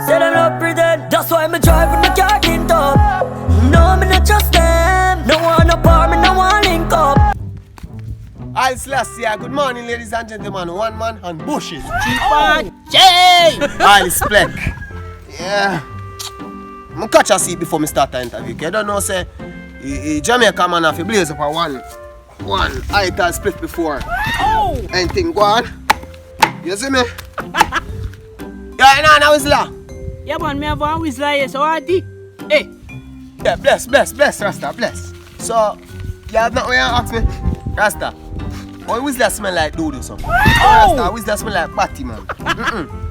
Said I not pretend, that's why I'm driving the car tint up. No, me not trust them. No one no bar, me no one link up. Al Selassie, good morning, ladies and gentlemen. One man and bushes. Al Splek. Yeah. I catch a seat before I start the interview. You don't know, say, Jamaica man have to blaze up a one ital split before. Anything go on? You see me? Yeah, no, Whistler. Yeah, man, me have one Whistler here, so what the? Hey. Yeah, bless, Rasta, bless. So, you have nothing to ask me? Rasta, why Whistler smell like doodoo, so? Rasta, Whistler smell like patty, man.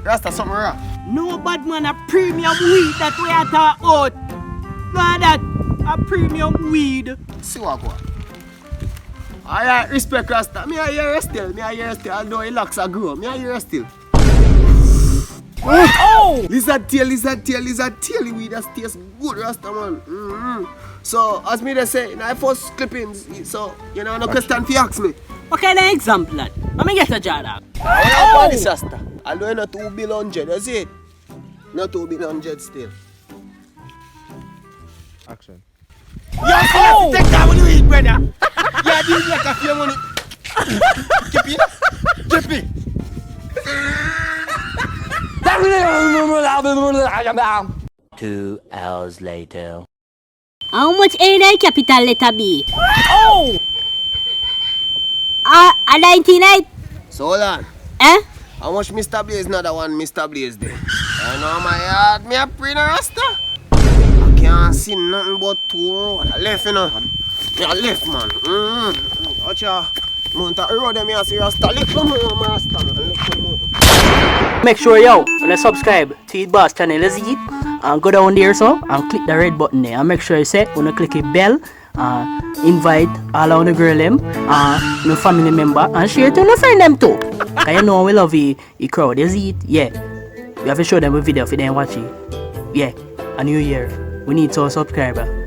Rasta, something wrong. No bad man, a premium weed that we are talking about. No, that a premium weed. See what go on. Alright, respect Rasta. Me a hear you still. Although your locks are grow. Me a hear you still. Lizard tail weed that tastes good, Rasta man. So, as me they say, in my first clippings, so, you know, no question for you ask me. What kind of example, lad? Let me get a jar dog. I want this, Rasta. Although you're not 2 billion, you see it? Not 2 billion still. Action. Yeah, so take that when you eat, brother. Yeah, this like a few money. Keep it. 2 hours later. How much A capital letter B? A 99. So hold on. Eh? How much Mr. Blaze another one Mr. Blaze there? I know my yard, me a pre Rasta. I can't see nothing but 2 road. I left, you know. I left, man. Watch ya. Mount a road them here, see Rasta. Little more, Rasta, man. Little more. Make sure you subscribe to Eat Boss channel, is it? And go down there so and click the red button there. And make sure you say when click the bell. Invite all of the girl them, your family member, and share it to your friend them too. Cause you know we love the crowd, is it? Yeah. We have to show them a video for them watch it. Yeah. A new year. We need to subscriber.